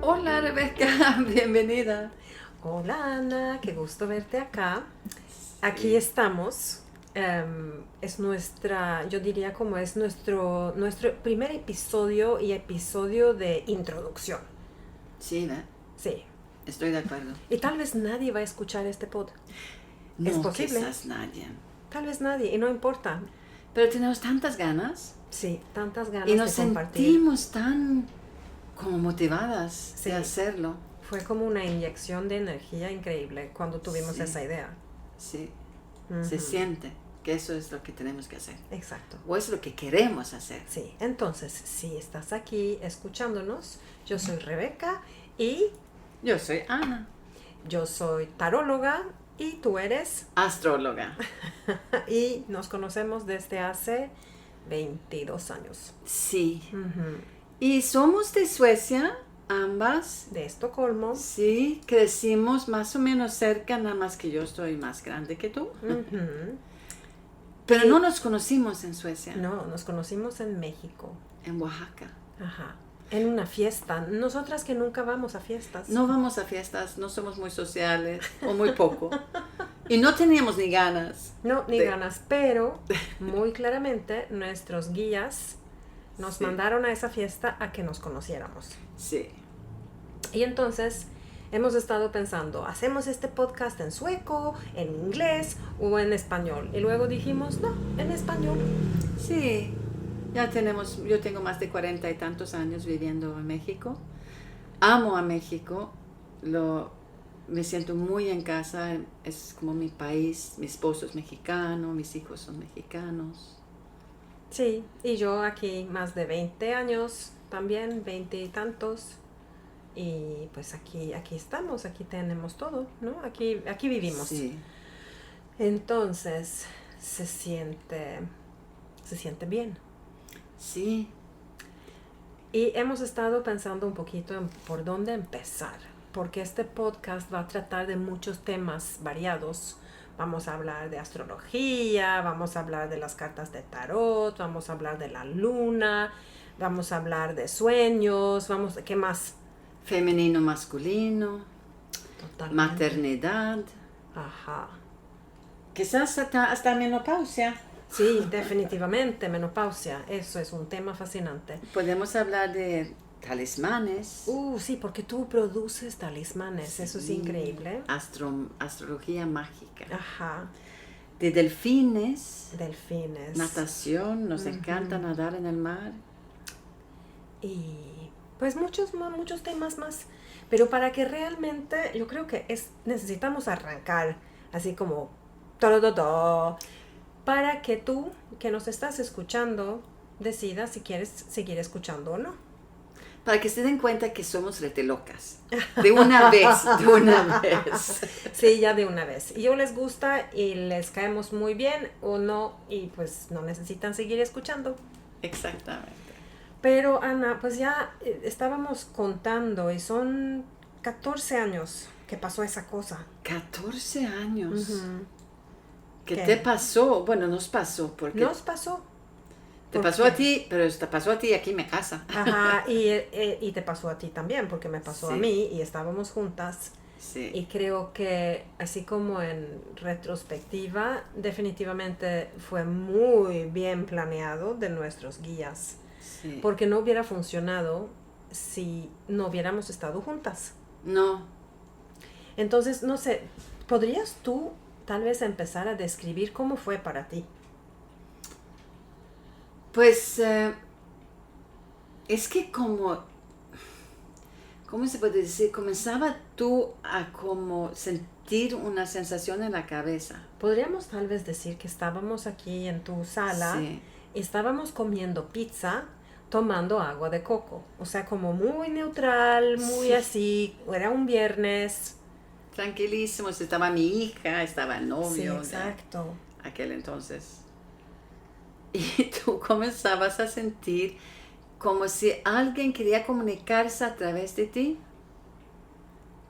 Hola Rebeca, bienvenida. Hola Ana, qué gusto verte acá. Aquí estamos. Es nuestra, yo diría como es nuestro primer episodio y episodio de introducción. Sí, ¿no? Sí. Estoy de acuerdo. Y tal vez nadie va a escuchar este pod. No, Es posible. quizás nadie. Tal vez nadie, y no importa. Pero tenemos tantas ganas Sí, tantas ganas y nos de compartir. sentimos tan como motivadas Sí. de hacerlo. Fue como una inyección de energía increíble cuando tuvimos Sí. esa idea. Sí, Ujú. se siente que eso es lo que tenemos que hacer. Exacto. O es lo que queremos hacer. Sí, entonces, si estás aquí escuchándonos, yo soy Rebeca y Yo soy Ana, yo soy taróloga y tú eres, astróloga. y nos conocemos desde hace 22 años. Sí. Ujú. Y somos de Suecia, ambas. De Estocolmo. Sí, crecimos más o menos cerca, nada más que yo estoy más grande que tú. Ujú. Pero Y- no nos conocimos en Suecia, No, nos conocimos en México. en Oaxaca. Ajá. En una fiesta. Nosotras que nunca vamos a fiestas. No vamos a fiestas, no somos muy sociales, o muy poco. Y no teníamos ni ganas. No, ni de- ganas, pero muy claramente nuestros guías nos Sí. mandaron a esa fiesta a que nos conociéramos. Sí, Y entonces hemos estado pensando, ¿hacemos este podcast en sueco, en inglés o en español? Y luego dijimos, no, en español. sí. Yo tengo más de 40 y tantos años viviendo en México. Amo a México, me siento muy en casa, es como mi país, mi esposo es mexicano, mis hijos son mexicanos. Sí, y yo aquí más de 20 años, también 20 y tantos. Y pues aquí estamos, aquí tenemos todo, ¿no? Aquí vivimos. Sí, Entonces se siente bien. sí, Y hemos estado pensando un poquito en por dónde empezar, porque este podcast va a tratar de muchos temas variados. Vamos a hablar de astrología, vamos a hablar de las cartas de tarot, vamos a hablar de la luna, vamos a hablar de sueños, ¿qué más? femenino, masculino, Totalmente. maternidad, Ajá. quizás hasta menopausia. Sí, definitivamente, menopausia, eso es un tema fascinante. Podemos hablar de talismanes, Sí, porque tú produces talismanes, eso es Sí. increíble. Astrología mágica, Ajá, de delfines, delfines. natación, nos Ujú. encanta nadar en el mar. Y pues muchos temas más. Pero para que realmente, yo creo que necesitamos arrancar así como todo, para que tú, que nos estás escuchando, decidas si quieres seguir escuchando o no. Para que se den cuenta que somos rete locas. De una vez, de una vez. Sí, ya de una vez. Y yo les gusta y les caemos muy bien o no, y pues no necesitan seguir escuchando. Exactamente. Pero Ana, pues ya estábamos contando y son 14 años que pasó esa cosa. 14 años. Ujú. ¿Qué ¿Qué? te pasó? Bueno, nos pasó, porque Nos pasó. te ¿Por pasó qué? a ti, pero te pasó a ti aquí en mi casa. Ajá, y te pasó a ti también, porque me pasó a Sí. mí y estábamos juntas. Sí, Y creo que así como en retrospectiva, definitivamente fue muy bien planeado de nuestros guías, sí. porque no hubiera funcionado si no hubiéramos estado juntas. No, Entonces, no sé, ¿podrías tú tal vez empezar a describir cómo fue para ti? pues es que ¿cómo se puede decir? Comenzaba tú a como sentir una sensación en la cabeza. Podríamos tal vez decir que estábamos aquí en tu sala Sí, y estábamos comiendo pizza, tomando agua de coco. O sea, como muy neutral, muy Sí. así. Era un viernes. tranquilísimos. Estaba mi hija, estaba el Sí, novio de exacto. aquel entonces. Y tú comenzabas a sentir como si alguien quería comunicarse a través de ti,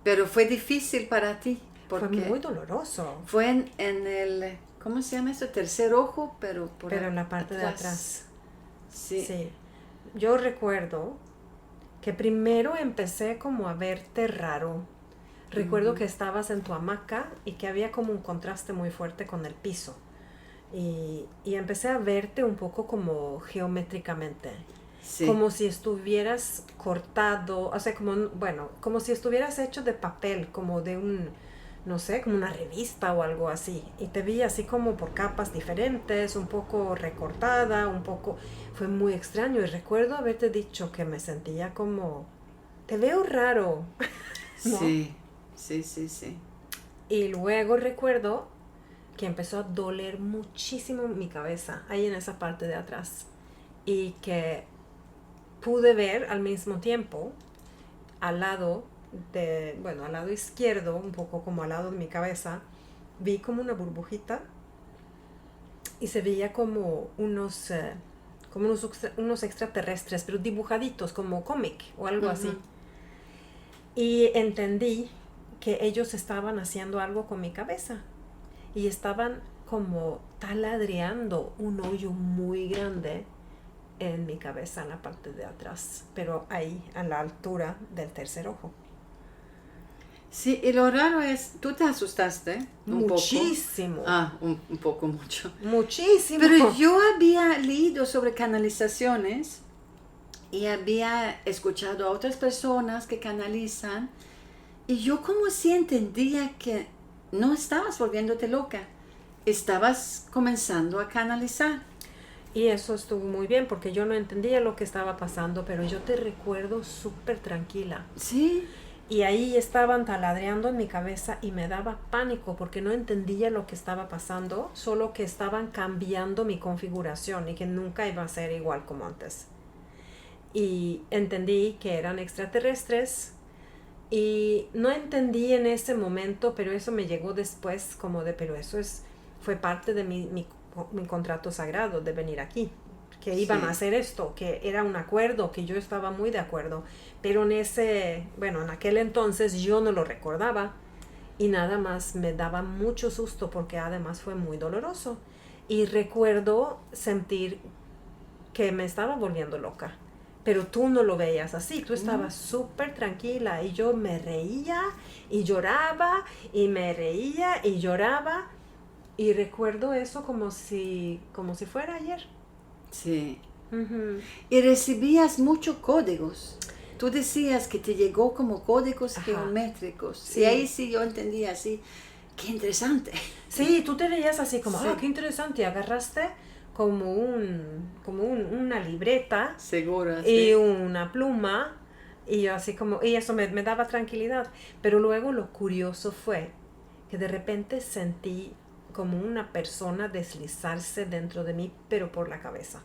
pero fue difícil para ti, porque Fue muy doloroso. fue en el, ¿cómo se llama eso? Tercer ojo, pero Pero en la parte de atrás. Sí. Sí. Yo recuerdo que primero empecé como a verte raro. Recuerdo que estabas en tu hamaca y que había como un contraste muy fuerte con el piso. Y empecé a verte un poco como geométricamente. Sí. Como si estuvieras cortado, o sea, como si estuvieras hecho de papel, como de no sé, como una revista o algo así. Y te vi así como por capas diferentes, un poco recortada, fue muy extraño. Y recuerdo haberte dicho que me sentía como, te veo raro, ¿no? Sí, sí, sí, sí. Y luego recuerdo que empezó a doler muchísimo mi cabeza, ahí en esa parte de atrás. Y que pude ver al mismo tiempo, al lado izquierdo, un poco como al lado de mi cabeza, vi como una burbujita y se veía como unos extraterrestres, pero dibujaditos, como cómic o algo así. Y entendí que ellos estaban haciendo algo con mi cabeza y estaban como taladreando un hoyo muy grande en mi cabeza, en la parte de atrás, pero ahí, a la altura del tercer ojo. Sí, y lo raro es, tú te asustaste un Muchísimo. poco. Un poco, mucho. Muchísimo. Pero yo había leído sobre canalizaciones y había escuchado a otras personas que canalizan y yo como si entendía que no estabas volviéndote loca, estabas comenzando a canalizar. Y eso estuvo muy bien porque yo no entendía lo que estaba pasando, pero yo te recuerdo súper tranquila. Sí. Y ahí estaban taladreando en mi cabeza y me daba pánico porque no entendía lo que estaba pasando, solo que estaban cambiando mi configuración y que nunca iba a ser igual como antes. Y entendí que eran extraterrestres y no entendí en ese momento, pero eso me llegó después pero eso fue parte de mi contrato sagrado de venir aquí, que iban a hacer esto, que era un acuerdo, que yo estaba muy de acuerdo, pero en aquel entonces yo no lo recordaba y nada más me daba mucho susto porque además fue muy doloroso y recuerdo sentir que me estaba volviendo loca, pero tú no lo veías así, tú estabas súper tranquila y yo me reía y lloraba y me reía y lloraba. Y recuerdo eso como si fuera ayer. Sí. Y recibías muchos códigos. Tú decías que te llegó como códigos geométricos. Sí. Y ahí sí yo entendía así. ¡Qué interesante! Sí, tú te veías así como, qué interesante. Y agarraste como una libreta. Segura, y una pluma. Y yo así como, y eso me daba tranquilidad. Pero luego lo curioso fue que de repente sentí como una persona deslizarse dentro de mí, pero por la cabeza.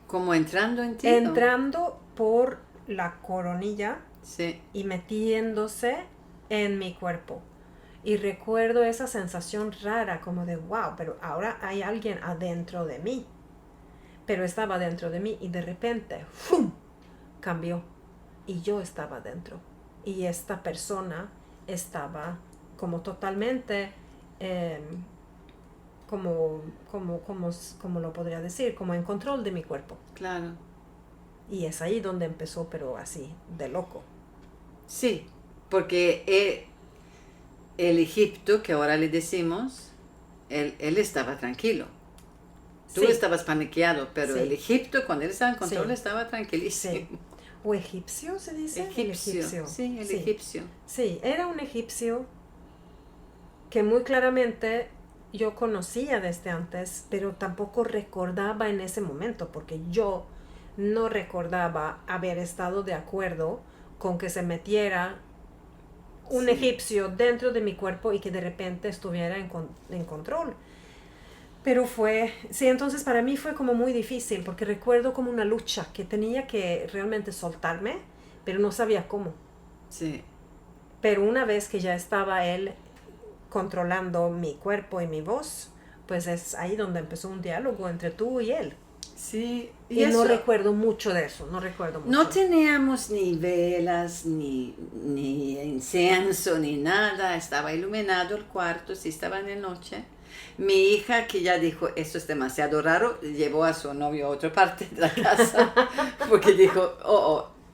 ¿Como entrando en ti? Entrando por la coronilla sí. Y metiéndose en mi cuerpo. Y recuerdo esa sensación rara, como de wow, pero ahora hay alguien adentro de mí. Pero estaba dentro de mí y de repente, ¡fum!, cambió. Y yo estaba dentro. Y esta persona estaba como totalmente... como lo podría decir, como en control de mi cuerpo. Claro. Y es ahí donde empezó, pero así, de loco. Sí, porque el Egipto, que ahora le decimos, él estaba tranquilo. Tú estabas paniqueado, pero el Egipto, cuando él estaba en control, estaba tranquilísimo. Sí. ¿O egipcio se dice? Egipcio. Sí, el egipcio. Sí, era un egipcio que muy claramente yo conocía desde antes, pero tampoco recordaba en ese momento, porque yo no recordaba haber estado de acuerdo con que se metiera un egipcio dentro de mi cuerpo y que de repente estuviera en control. Pero entonces para mí fue como muy difícil, porque recuerdo como una lucha que tenía que realmente soltarme, pero no sabía cómo. Sí. Pero una vez que ya estaba él controlando mi cuerpo y mi voz, pues es ahí donde empezó un diálogo entre tú y él. Sí. Y no recuerdo mucho de eso, No teníamos ni velas, ni incienso, ni nada. Estaba iluminado el cuarto, sí estaba de noche. Mi hija, que ya dijo, esto es demasiado raro, llevó a su novio a otra parte de la casa, porque dijo,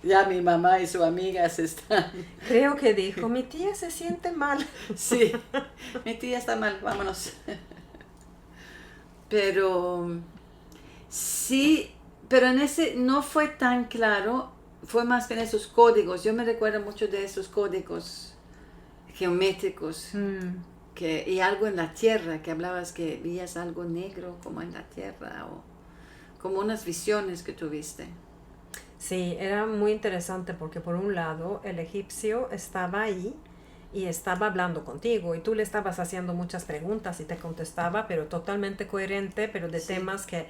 Ya mi mamá y su amiga se están... Creo que dijo, mi tía se siente mal. Sí, mi tía está mal, vámonos. Pero sí, pero en ese no fue tan claro, fue más bien esos códigos. Yo me recuerdo mucho de esos códigos geométricos y algo en la tierra, que hablabas que veías algo negro como en la tierra o como unas visiones que tuviste. Sí, era muy interesante porque por un lado el egipcio estaba ahí y estaba hablando contigo y tú le estabas haciendo muchas preguntas y te contestaba, pero totalmente coherente, pero de temas que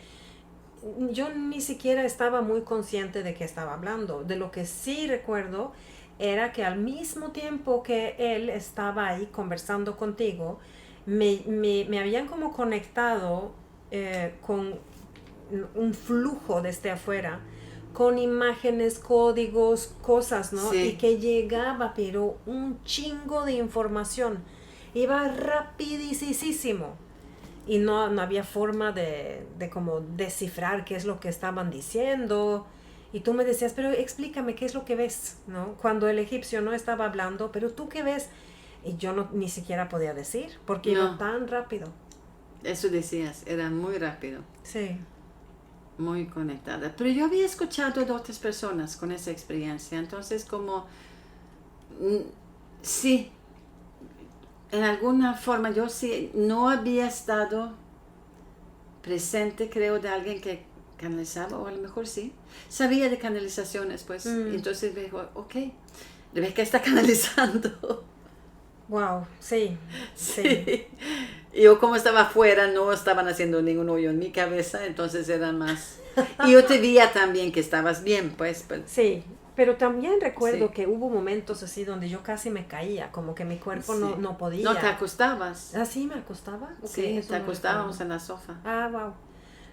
yo ni siquiera estaba muy consciente de que estaba hablando. De lo que sí recuerdo era que al mismo tiempo que él estaba ahí conversando contigo, me habían como conectado con un flujo desde afuera, con imágenes, códigos, cosas, ¿no? Sí. Y que llegaba, pero un chingo de información. Iba rapidísimo. Y no había forma de como descifrar qué es lo que estaban diciendo. Y tú me decías, pero explícame qué es lo que ves, ¿no? Cuando el egipcio no estaba hablando, pero tú qué ves. Y yo ni siquiera podía decir, porque iba tan rápido. Eso decías, era muy rápido. Sí. Muy conectada. Pero yo había escuchado de otras personas con esa experiencia. Entonces, como, sí, en alguna forma yo sí, no había estado presente, creo, de alguien que canalizaba, o a lo mejor sí. Sabía de canalizaciones, pues. Y entonces me dijo, ok, Rebeca está canalizando. Wow, sí. Y yo como estaba afuera, no estaban haciendo ningún hoyo en mi cabeza, entonces eran más... Y yo te veía también que estabas bien, pues. Sí, pero también recuerdo que hubo momentos así donde yo casi me caía, como que mi cuerpo no podía. No, te acostabas. ¿Ah, sí me acostaba? Sí, te acostábamos en la sofá. Ah, wow.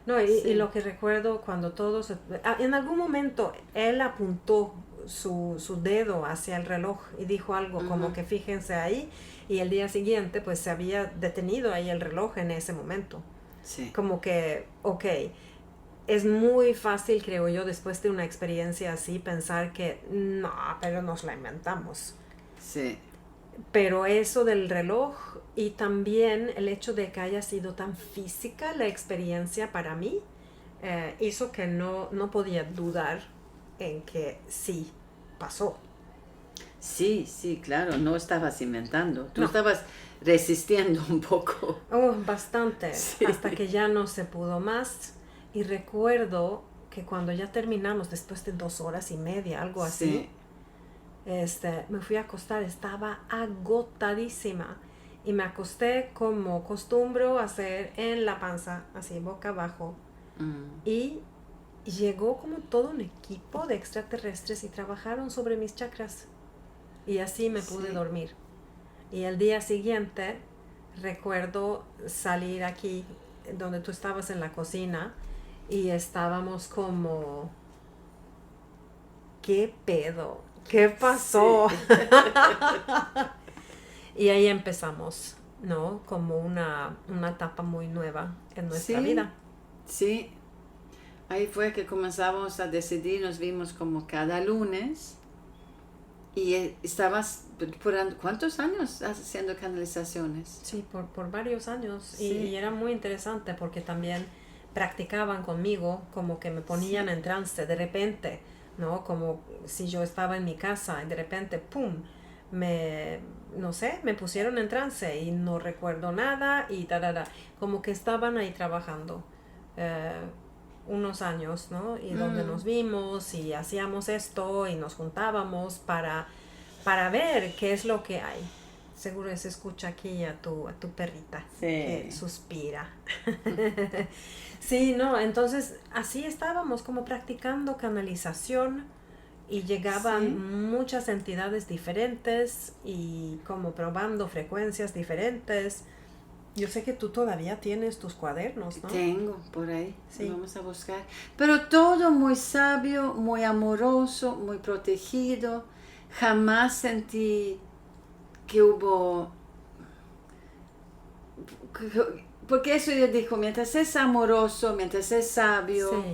No, y lo que recuerdo cuando todos... en algún momento él apuntó su dedo hacia el reloj y dijo algo como que fíjense ahí, y el día siguiente pues se había detenido ahí el reloj en ese momento. Sí. Como que, ok, es muy fácil, creo yo, después de una experiencia así, pensar que no, pero nos la inventamos. Sí. Pero eso del reloj y también el hecho de que haya sido tan física la experiencia para mí, hizo que no podía dudar en que sí pasó. Sí, claro, no estabas inventando. Tú estabas resistiendo un poco. Oh, bastante, hasta que ya no se pudo más. Y recuerdo que cuando ya terminamos, después de 2 horas y media, algo así, me fui a acostar, estaba agotadísima. Y me acosté como acostumbro hacer en la panza, así boca abajo. Y llegó como todo un equipo de extraterrestres y trabajaron sobre mis chakras. Y así me pude dormir. Y el día siguiente recuerdo salir aquí donde tú estabas en la cocina y estábamos como, ¿qué pedo? ¿Qué pasó? Sí. Y ahí empezamos, ¿no? Como una etapa muy nueva en nuestra vida. Sí. Ahí fue que comenzamos a decidir, nos vimos como cada lunes. Y estabas por ¿cuántos años haciendo canalizaciones? Sí, por varios años. Sí. Y era muy interesante porque también practicaban conmigo, como que me ponían en trance de repente, ¿no? Como si yo estaba en mi casa y de repente, ¡pum!, me pusieron en trance y no recuerdo nada y como que estaban ahí trabajando unos años, ¿no? Y donde nos vimos y hacíamos esto y nos juntábamos para ver qué es lo que hay. Seguro se escucha aquí a tu perrita que suspira. Sí, no, entonces así estábamos como practicando canalización y llegaban muchas entidades diferentes y como probando frecuencias diferentes. Yo sé que tú todavía tienes tus cuadernos, ¿no? Tengo por ahí, vamos a buscar. Pero todo muy sabio, muy amoroso, muy protegido. Jamás sentí que hubo... Porque eso yo digo, mientras es amoroso, mientras es sabio,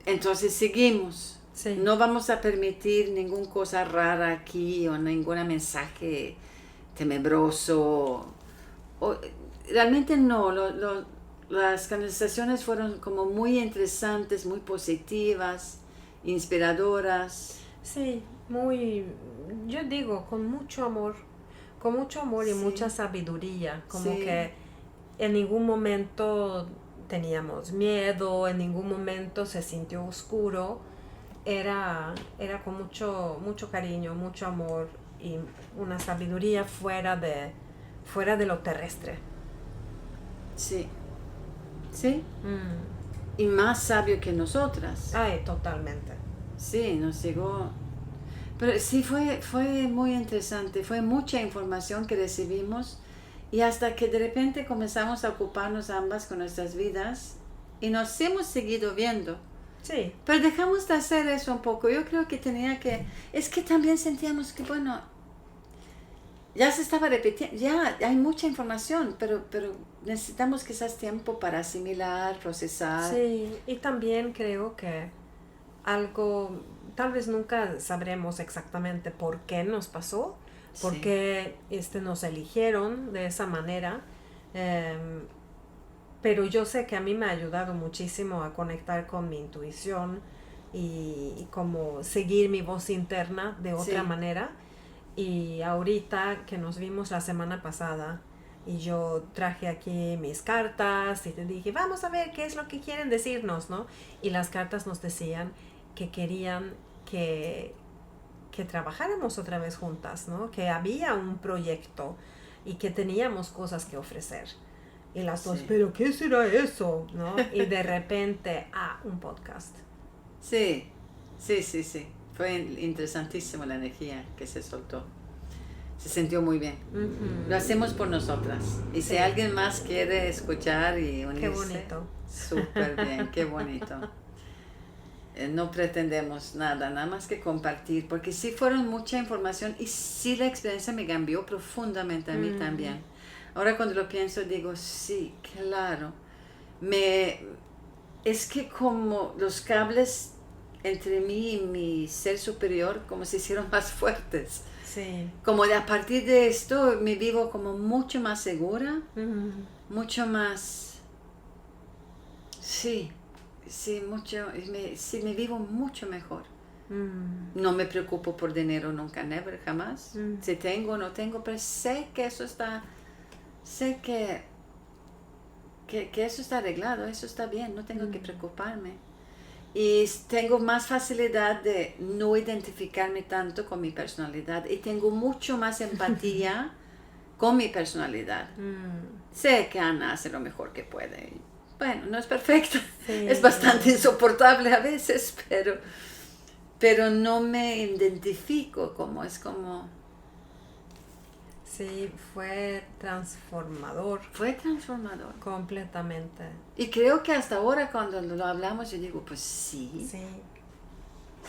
entonces seguimos. Sí. No vamos a permitir ninguna cosa rara aquí o ningún mensaje tenebroso. Realmente no. Las conversaciones fueron como muy interesantes, muy positivas, inspiradoras. Sí, yo digo, con mucho amor y Sí. mucha sabiduría, como Sí. que en ningún momento teníamos miedo, en ningún momento se sintió oscuro, era con mucho cariño, mucho amor y una sabiduría fuera de lo terrestre. Sí. Sí. Mm. Y más sabio que nosotras. Ay, totalmente. Sí, nos llegó. Pero sí fue muy interesante, fue mucha información que recibimos y hasta que de repente comenzamos a ocuparnos ambas con nuestras vidas y nos hemos seguido viendo. Sí. Pero dejamos de hacer eso un poco. Yo creo que es que también sentíamos que, bueno, ya se estaba repitiendo, ya hay mucha información, pero necesitamos quizás tiempo para asimilar, procesar. Sí, y también creo que algo, tal vez nunca sabremos exactamente por qué nos pasó, por Sí. qué nos eligieron de esa manera, pero yo sé que a mí me ha ayudado muchísimo a conectar con mi intuición y como seguir mi voz interna de otra Sí. manera. Y ahorita que nos vimos la semana pasada y yo traje aquí mis cartas y te dije, vamos a ver qué es lo que quieren decirnos, ¿no? Y las cartas nos decían que querían que trabajáramos otra vez juntas, ¿no? Que había un proyecto y que teníamos cosas que ofrecer. Y las dos, Sí. ¿pero qué será eso? ¿No? Y de repente, un podcast. Sí. Fue interesantísimo la energía que se soltó. Se sintió muy bien. Uh-huh. Lo hacemos por nosotras. Y Sí. si alguien más quiere escuchar y unirse, Qué bonito. súper bien, qué bonito. No pretendemos nada más que compartir, porque sí fueron mucha información y sí la experiencia me cambió profundamente a mí también. Ahora cuando lo pienso digo, sí, claro. Es que como los cables entre mí y mi ser superior como se hicieron más fuertes. Sí. Como a partir de esto me vivo como mucho más segura, mucho más, me vivo mucho mejor. No me preocupo por dinero nunca, never, jamás. Si tengo o no tengo, pero sé que eso está, que eso está arreglado, eso está bien, no tengo que preocuparme. Y tengo más facilidad de no identificarme tanto con mi personalidad y tengo mucho más empatía con mi personalidad. Sé que Ana hace lo mejor que puede. Bueno, no es perfecta, es bastante insoportable a veces, pero no me identifico es como... Sí, fue transformador. Fue transformador. Completamente. Y creo que hasta ahora cuando lo hablamos yo digo, pues sí. Sí.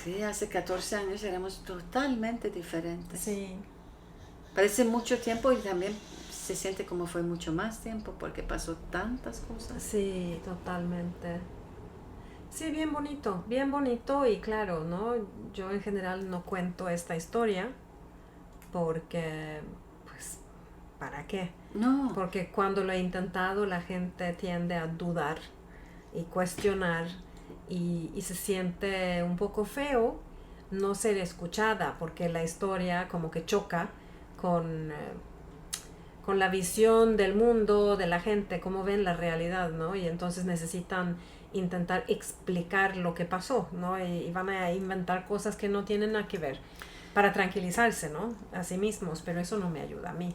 Sí, hace 14 años éramos totalmente diferentes. Sí. Parece mucho tiempo y también se siente como fue mucho más tiempo porque pasó tantas cosas. Sí, totalmente. Sí, bien bonito y claro, ¿no? Yo en general no cuento esta historia porque, pues, ¿para qué? No. Porque cuando lo he intentado la gente tiende a dudar y cuestionar y se siente un poco feo no ser escuchada porque la historia como que choca con la visión del mundo, de la gente, cómo ven la realidad, ¿no? Y entonces necesitan intentar explicar lo que pasó, ¿no? Y van a inventar cosas que no tienen nada que ver para tranquilizarse, ¿no? A sí mismos, pero eso no me ayuda a mí.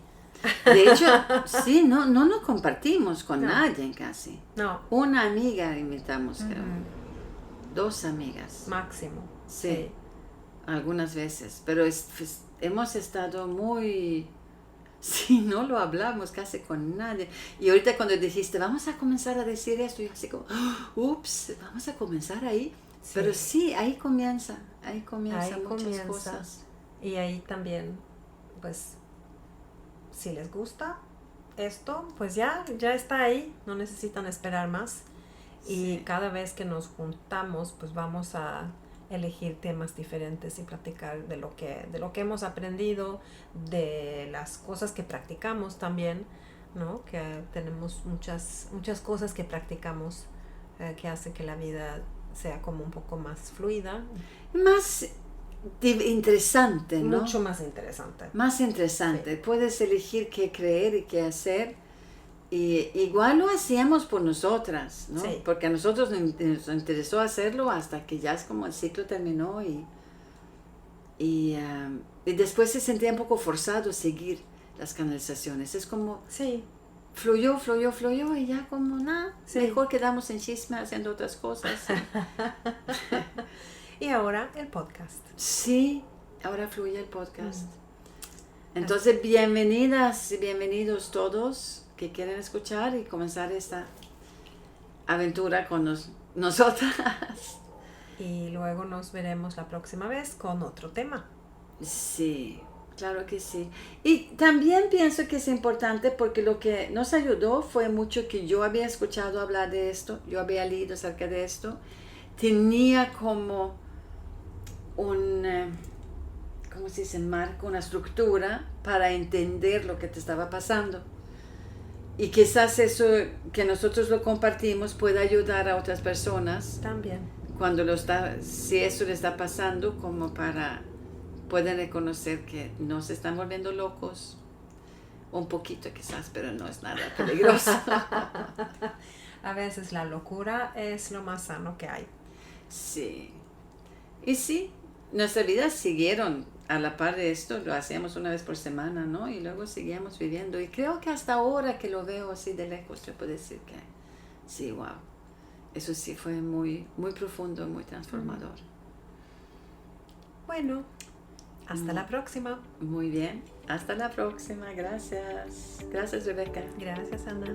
De hecho, sí, no nos compartimos con nadie casi. No. Una amiga invitamos, creo. 2 amigas. Máximo. Sí. Algunas veces, pero hemos estado muy... Sí, no lo hablamos casi con nadie. Y ahorita cuando dijiste, vamos a comenzar a decir esto, yo así como, ups, vamos a comenzar ahí. Sí. Pero sí, ahí comienza muchas cosas. Y ahí también, pues, si les gusta esto, pues ya está ahí, no necesitan esperar más. Y cada vez que nos juntamos, pues vamos a elegir temas diferentes y platicar de lo que hemos aprendido, de las cosas que practicamos también, ¿no? Que tenemos muchas cosas que practicamos que hace que la vida sea como un poco más fluida. Más interesante, ¿no? Mucho más interesante. Más interesante. Sí. Puedes elegir qué creer y qué hacer. Y igual lo hacíamos por nosotras, ¿no? Sí. Porque a nosotros nos interesó hacerlo hasta que ya es como el ciclo terminó y después se sentía un poco forzado seguir las canalizaciones. Es como Sí. fluyó y ya como nada, Sí. mejor quedamos en chisme haciendo otras cosas. Y ahora el podcast. Sí, ahora fluye el podcast. Entonces, bienvenidas y bienvenidos todos que quieren escuchar y comenzar esta aventura con nosotras. Y luego nos veremos la próxima vez con otro tema. Sí, claro que sí. Y también pienso que es importante porque lo que nos ayudó fue mucho que yo había escuchado hablar de esto, yo había leído acerca de esto, tenía como un, ¿cómo se dice? Marco, una estructura para entender lo que te estaba pasando. Y quizás eso que nosotros lo compartimos pueda ayudar a otras personas También. cuando si eso le está pasando, como para pueden reconocer que no se están volviendo locos, un poquito quizás, pero no es nada peligroso. A veces la locura es lo más sano que hay. Sí. Y sí, nuestras vidas siguieron a la par de esto, lo hacíamos una vez por semana, ¿no? Y luego seguíamos viviendo. Y creo que hasta ahora que lo veo así de lejos, yo puedo decir que sí, wow. Eso sí fue muy, muy profundo, muy transformador. Bueno, hasta la próxima. Muy bien. Hasta la próxima. Gracias. Gracias, Rebeca. Gracias, Ana.